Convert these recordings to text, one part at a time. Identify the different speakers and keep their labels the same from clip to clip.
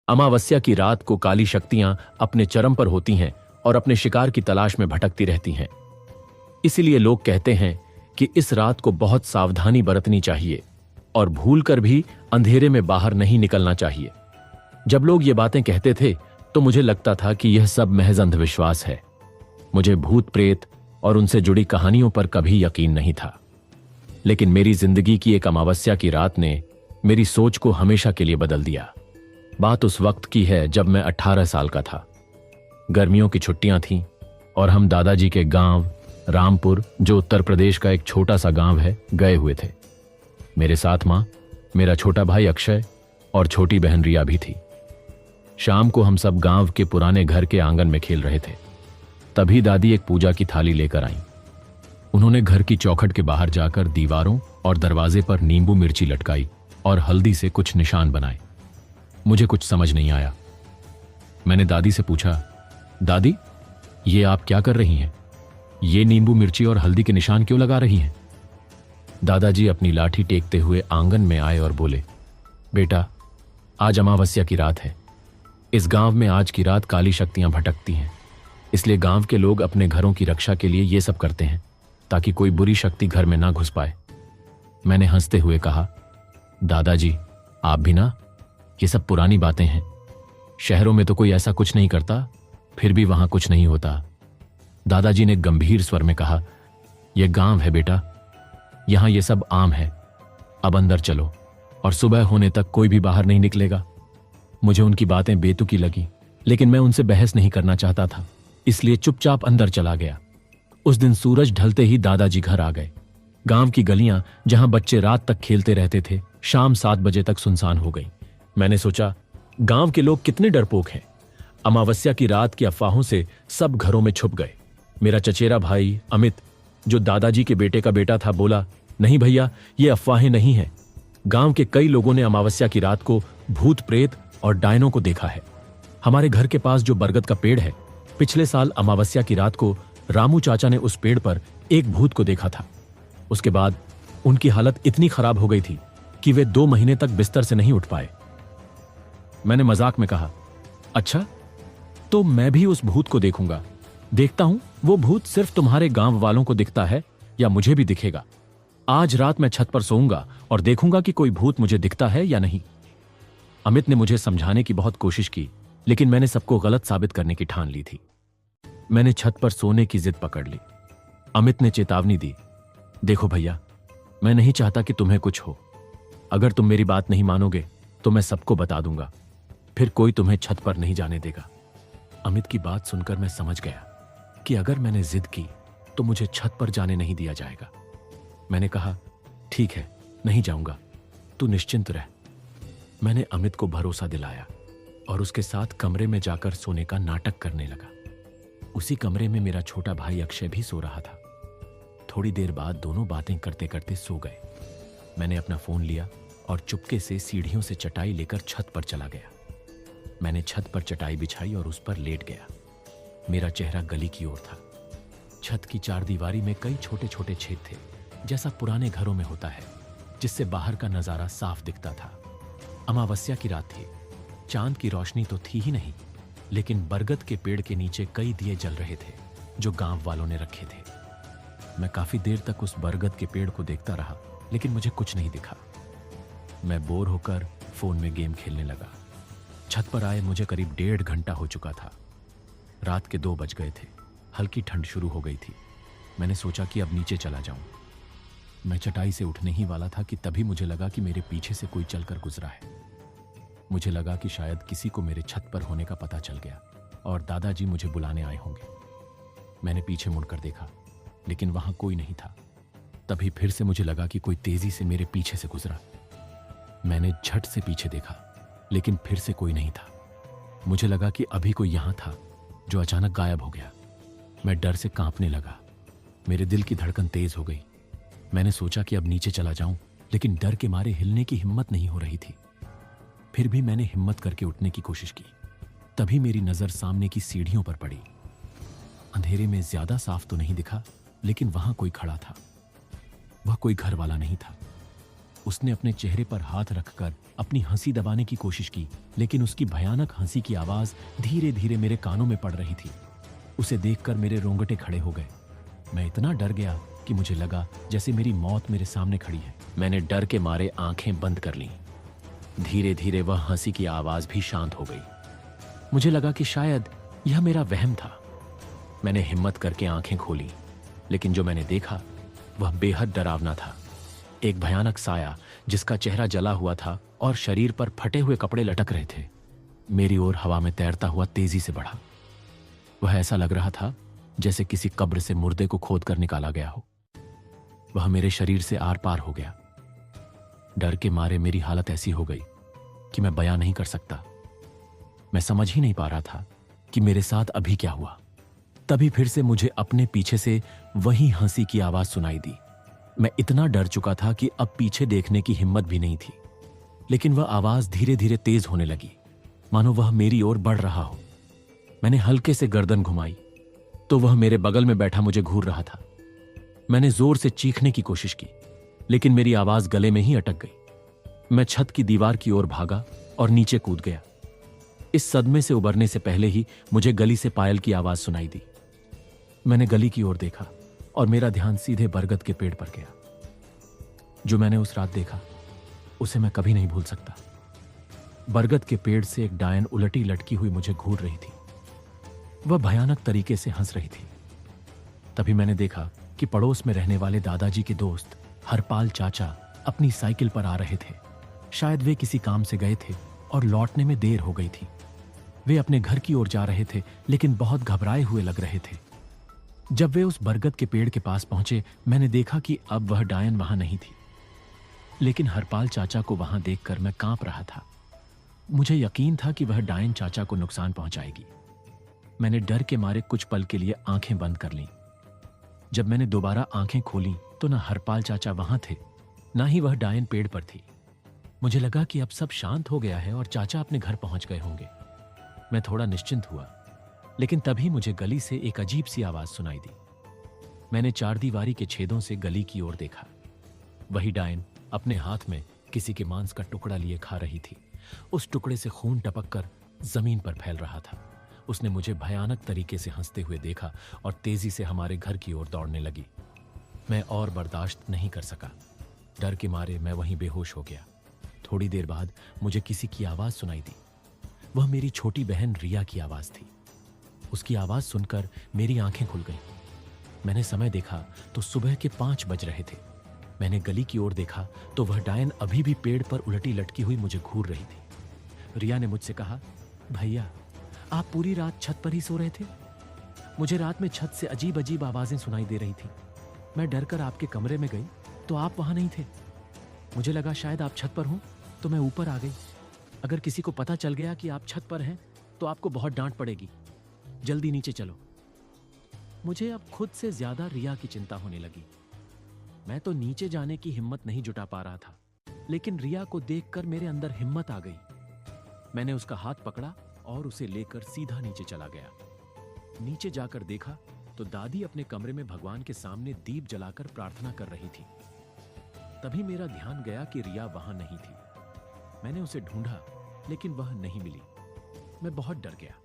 Speaker 1: अमावस्या की रात को काली शक्तियां अपने चरम पर होती हैं और अपने शिकार की तलाश में भटकती रहती हैं। इसीलिए लोग कहते हैं कि इस रात को बहुत सावधानी बरतनी चाहिए और भूलकर भी अंधेरे में बाहर नहीं निकलना चाहिए। जब लोग ये बातें कहते थे तो मुझे लगता था कि यह सब महज अंधविश्वास है। मुझे भूत प्रेत और उनसे जुड़ी कहानियों पर कभी यकीन नहीं था। लेकिन मेरी जिंदगी की एक अमावस्या की रात ने मेरी सोच को हमेशा के लिए बदल दिया। बात उस वक्त की है जब मैं 18 साल का था। गर्मियों की छुट्टियां थीं और हम दादाजी के गांव रामपुर, जो उत्तर प्रदेश का एक छोटा सा गांव है, गए हुए थे। मेरे साथ मां, मेरा छोटा भाई अक्षय और छोटी बहन रिया भी थी। शाम को हम सब गांव के पुराने घर के आंगन में खेल रहे थे। तभी दादी एक पूजा की थाली लेकर आईं। उन्होंने घर की चौखट के बाहर जाकर दीवारों और दरवाजे पर नींबू मिर्ची लटकाई और हल्दी से कुछ निशान बनाए। मुझे कुछ समझ नहीं आया। मैंने दादी से पूछा, दादी, ये आप क्या कर रही हैं? ये नींबू मिर्ची और हल्दी के निशान क्यों लगा रही हैं? दादाजी अपनी लाठी टेकते हुए आंगन में आए और बोले, बेटा, आज अमावस्या की रात है। इस गांव में आज की रात काली शक्तियां भटकती हैं, इसलिए गांव के लोग अपने घरों की रक्षा के लिए ये सब करते हैं ताकि कोई बुरी शक्ति घर में ना घुस पाए। मैंने हंसते हुए कहा, दादाजी, आप भी ना, ये सब पुरानी बातें हैं। शहरों में तो कोई ऐसा कुछ नहीं करता, फिर भी वहां कुछ नहीं होता। दादाजी ने गंभीर स्वर में कहा, यह गांव है बेटा, यहां ये सब आम है। अब अंदर चलो और सुबह होने तक कोई भी बाहर नहीं निकलेगा। मुझे उनकी बातें बेतुकी लगी, लेकिन मैं उनसे बहस नहीं करना चाहता था, इसलिए चुपचाप अंदर चला गया। उस दिन सूरज ढलते ही दादाजी घर आ गए। गांव की गलियां जहां बच्चे रात तक खेलते रहते थे, शाम 7 बजे तक सुनसान हो गई। मैंने सोचा, गांव के लोग कितने डरपोक हैं। अमावस्या की रात की अफवाहों से सब घरों में छुप गए। मेरा चचेरा भाई अमित, जो दादाजी के बेटे का बेटा था, बोला, नहीं भैया, ये अफवाहें नहीं हैं। गांव के कई लोगों ने अमावस्या की रात को भूत प्रेत और डायनों को देखा है। हमारे घर के पास जो बरगद का पेड़ है, पिछले साल अमावस्या की रात को रामू चाचा ने उस पेड़ पर एक भूत को देखा था। उसके बाद उनकी हालत इतनी खराब हो गई थी कि वे 2 महीने तक बिस्तर से नहीं उठ पाए। मैंने मजाक में कहा, अच्छा, तो मैं भी उस भूत को देखूंगा। देखता हूं वो भूत सिर्फ तुम्हारे गांव वालों को दिखता है या मुझे भी दिखेगा। आज रात मैं छत पर सोऊंगा और देखूंगा कि कोई भूत मुझे दिखता है या नहीं। अमित ने मुझे समझाने की बहुत कोशिश की, लेकिन मैंने सबको गलत साबित करने की ठान ली थी। मैंने छत पर सोने की जिद पकड़ ली। अमित ने चेतावनी दी, देखो भैया, मैं नहीं चाहता कि तुम्हें कुछ हो। अगर तुम मेरी बात नहीं मानोगे तो मैं सबको बता दूंगा, फिर कोई तुम्हें छत पर नहीं जाने देगा। अमित की बात सुनकर मैं समझ गया कि अगर मैंने जिद की तो मुझे छत पर जाने नहीं दिया जाएगा। मैंने कहा, ठीक है, नहीं जाऊंगा, तू निश्चिंत रह। मैंने अमित को भरोसा दिलाया और उसके साथ कमरे में जाकर सोने का नाटक करने लगा। उसी कमरे में मेरा छोटा भाई अक्षय भी सो रहा था। थोड़ी देर बाद दोनों बातें करते करते सो गए। मैंने अपना फोन लिया और चुपके से सीढ़ियों से चटाई लेकर छत पर चला गया। मैंने छत पर चटाई बिछाई और उस पर लेट गया। मेरा चेहरा गली की ओर था। छत की चारदीवारी में कई छोटे छोटे छेद थे, जैसा पुराने घरों में होता है, जिससे बाहर का नजारा साफ दिखता था। अमावस्या की रात थी। चांद की रोशनी तो थी ही नहीं, लेकिन बरगद के पेड़ के नीचे कई दिए जल रहे थे जो गांव वालों ने रखे थे। मैं काफी देर तक उस बरगद के पेड़ को देखता रहा, लेकिन मुझे कुछ नहीं दिखा। मैं बोर होकर फोन में गेम खेलने लगा। छत पर आए मुझे करीब 1.5 घंटा हो चुका था। रात के 2 बज गए थे। हल्की ठंड शुरू हो गई थी। मैंने सोचा कि अब नीचे चला जाऊं। मैं चटाई से उठने ही वाला था कि तभी मुझे लगा कि मेरे पीछे से कोई चलकर गुजरा है। मुझे लगा कि शायद किसी को मेरे छत पर होने का पता चल गया और दादाजी मुझे बुलाने आए होंगे। मैंने पीछे मुड़कर देखा, लेकिन वहां कोई नहीं था। तभी फिर से मुझे लगा कि कोई तेजी से मेरे पीछे से गुजरा। मैंने झट से पीछे देखा, लेकिन फिर से कोई नहीं था। मुझे लगा कि अभी कोई यहां था, जो अचानक गायब हो गया। मैं डर से कांपने लगा। मेरे दिल की धड़कन तेज हो गई। मैंने सोचा कि अब नीचे चला जाऊं, लेकिन डर के मारे हिलने की हिम्मत नहीं हो रही थी। फिर भी मैंने हिम्मत करके उठने की कोशिश की। तभी मेरी नजर सामने की सीढ़ियों पर पड़ी। अंधेरे में ज्यादा साफ तो नहीं दिखा, लेकिन वहां कोई खड़ा था। वह कोई घर वाला नहीं था। उसने अपने चेहरे पर हाथ रखकर अपनी हंसी दबाने की कोशिश की, लेकिन उसकी भयानक हंसी की आवाज धीरे धीरे मेरे कानों में पड़ रही थी। उसे देखकर मेरे रोंगटे खड़े हो गए। मैं इतना डर गया कि मुझे लगा जैसे मेरी मौत मेरे सामने खड़ी है। मैंने डर के मारे आंखें बंद कर लीं। धीरे धीरे वह हंसी की आवाज भी शांत हो गई। मुझे लगा कि शायद यह मेरा वहम था। मैंने हिम्मत करके आंखें खोली, लेकिन जो मैंने देखा वह बेहद डरावना था। एक भयानक साया जिसका चेहरा जला हुआ था और शरीर पर फटे हुए कपड़े लटक रहे थे, मेरी ओर हवा में तैरता हुआ तेजी से बढ़ा। वह ऐसा लग रहा था जैसे किसी कब्र से मुर्दे को खोद कर निकाला गया हो। वह मेरे शरीर से आर पार हो गया। डर के मारे मेरी हालत ऐसी हो गई कि मैं बयां नहीं कर सकता। मैं समझ ही नहीं पा रहा था कि मेरे साथ अभी क्या हुआ। तभी फिर से मुझे अपने पीछे से वही हंसी की आवाज सुनाई दी। मैं इतना डर चुका था कि अब पीछे देखने की हिम्मत भी नहीं थी, लेकिन वह आवाज धीरे धीरे तेज होने लगी, मानो वह मेरी ओर बढ़ रहा हो। मैंने हल्के से गर्दन घुमाई तो वह मेरे बगल में बैठा मुझे घूर रहा था। मैंने जोर से चीखने की कोशिश की, लेकिन मेरी आवाज गले में ही अटक गई। मैं छत की दीवार की ओर भागा और नीचे कूद गया। इस सदमे से उबरने से पहले ही मुझे गली से पायल की आवाज सुनाई दी। मैंने गली की ओर देखा और मेरा ध्यान सीधे बरगद के पेड़ पर गया। जो मैंने उस रात देखा उसे मैं कभी नहीं भूल सकता। बरगद के पेड़ से एक डायन उलटी लटकी हुई मुझे घूर रही थी। वह भयानक तरीके से हंस रही थी। तभी मैंने देखा कि पड़ोस में रहने वाले दादाजी के दोस्त हरपाल चाचा अपनी साइकिल पर आ रहे थे। शायद वे किसी काम से गए थे और लौटने में देर हो गई थी। वे अपने घर की ओर जा रहे थे, लेकिन बहुत घबराए हुए लग रहे थे। जब वे उस बरगद के पेड़ के पास पहुंचे, मैंने देखा कि अब वह डायन वहां नहीं थी, लेकिन हरपाल चाचा को वहां देखकर मैं कांप रहा था। मुझे यकीन था कि वह डायन चाचा को नुकसान पहुंचाएगी। मैंने डर के मारे कुछ पल के लिए आंखें बंद कर लीं। जब मैंने दोबारा आंखें खोलीं तो न हरपाल चाचा वहां थे, ना ही वह डायन पेड़ पर थी। मुझे लगा कि अब सब शांत हो गया है और चाचा अपने घर पहुंच गए होंगे। मैं थोड़ा निश्चिंत हुआ, लेकिन तभी मुझे गली से एक अजीब सी आवाज सुनाई दी। मैंने चारदीवारी के छेदों से गली की ओर देखा। वही डायन अपने हाथ में किसी के मांस का टुकड़ा लिए खा रही थी। उस टुकड़े से खून टपक कर जमीन पर फैल रहा था। उसने मुझे भयानक तरीके से हंसते हुए देखा और तेजी से हमारे घर की ओर दौड़ने लगी। मैं और बर्दाश्त नहीं कर सका। डर के मारे मैं वहीं बेहोश हो गया। थोड़ी देर बाद मुझे किसी की आवाज सुनाई दी। वह मेरी छोटी बहन रिया की आवाज थी। उसकी आवाज सुनकर मेरी आंखें खुल गईं। मैंने समय देखा तो सुबह के 5 बज रहे थे। मैंने गली की ओर देखा तो वह डायन अभी भी पेड़ पर उलटी लटकी हुई मुझे घूर रही थी। रिया ने मुझसे कहा, भैया आप पूरी रात छत पर ही सो रहे थे? मुझे रात में छत से अजीब अजीब आवाजें सुनाई दे रही थी। मैं डरकर आपके कमरे में गई तो आप वहां नहीं थे। मुझे लगा शायद आप छत पर हों, तो मैं ऊपर आ गई। अगर किसी को पता चल गया कि आप छत पर हैं तो आपको बहुत डांट पड़ेगी। जल्दी नीचे चलो। मुझे अब खुद से ज्यादा रिया की चिंता होने लगी। मैं तो नीचे जाने की हिम्मत नहीं जुटा पा रहा था, लेकिन रिया को देखकर मेरे अंदर हिम्मत आ गई। मैंने उसका हाथ पकड़ा और उसे लेकर सीधा नीचे चला गया। नीचे जाकर देखा तो दादी अपने कमरे में भगवान के सामने दीप जलाकर प्रार्थना कर रही थी। तभी मेरा ध्यान गया कि रिया वहां नहीं थी। मैंने उसे ढूंढा, लेकिन वह नहीं मिली। मैं बहुत डर गया।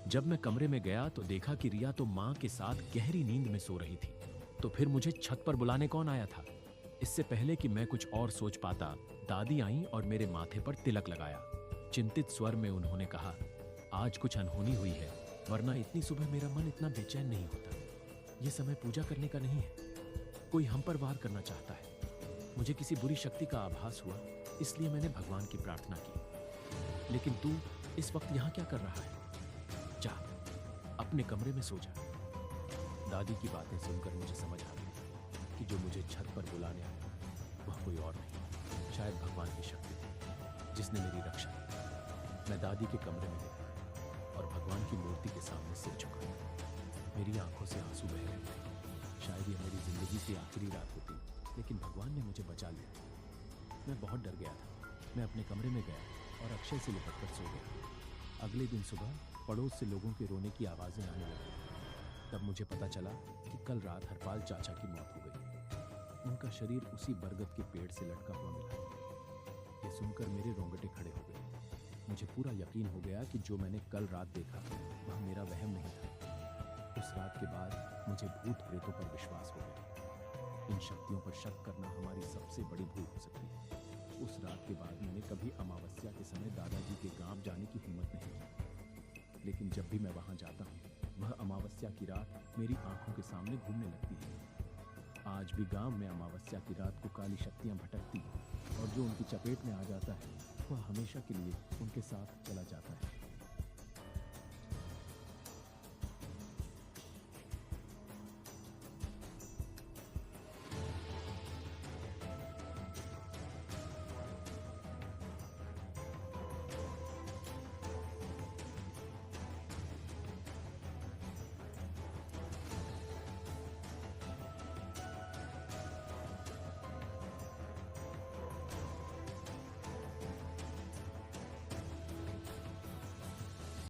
Speaker 1: जब मैं कमरे में गया तो देखा कि रिया तो मां के साथ गहरी नींद में सो रही थी। तो फिर मुझे छत पर बुलाने कौन आया था? इससे पहले कि मैं कुछ और सोच पाता, दादी आई और मेरे माथे पर तिलक लगाया। चिंतित स्वर में उन्होंने कहा, आज कुछ अनहोनी हुई है, वरना इतनी सुबह मेरा मन इतना बेचैन नहीं होता। यह समय पूजा करने का नहीं है। कोई हम पर वार करना चाहता है। मुझे किसी बुरी शक्ति का आभास हुआ, इसलिए मैंने भगवान की प्रार्थना की। लेकिन तू इस वक्त यहाँ क्या कर रहा है? जा, अपने कमरे में सो जा। दादी की बातें सुनकर मुझे समझ आ गई कि जो मुझे छत पर बुलाने आया वह कोई और नहीं, शायद भगवान की शक्ति थी जिसने मेरी रक्षा की। मैं दादी के कमरे में गया और भगवान की मूर्ति के सामने सिर झुका। मेरी आंखों से आंसू बह रहे थे। शायद यह मेरी जिंदगी की आखिरी रात होती, लेकिन भगवान ने मुझे बचा लिया। मैं बहुत डर गया था। मैं अपने कमरे में गया और अक्षय से लिपट कर सो गया। अगले दिन सुबह पड़ोस से लोगों के रोने की आवाजें आने लगी। तब मुझे पता चला कि कल रात हरपाल चाचा की मौत हो गई।
Speaker 2: उनका शरीर उसी बरगद के पेड़ से लटका हुआ मिला। ये सुनकर मेरे रोंगटे खड़े हो गए। मुझे पूरा यकीन हो गया कि जो मैंने कल रात देखा वह मेरा वहम नहीं था। उस रात के बाद मुझे भूत प्रेतों पर विश्वास हो गया। इन शक्तियों पर शक करना हमारी सबसे बड़ी भूल हो सकती है। उस रात के बाद मैंने कभी अमावस्या के समय दादाजी के गांव जाने की हिम्मत नहीं की, लेकिन जब भी मैं वहां जाता हूँ वह अमावस्या की रात मेरी आंखों के सामने घूमने लगती है। आज भी गांव में अमावस्या की रात को काली शक्तियां भटकती हैं और जो उनकी चपेट में आ जाता है वह हमेशा के लिए उनके साथ चला जाता है।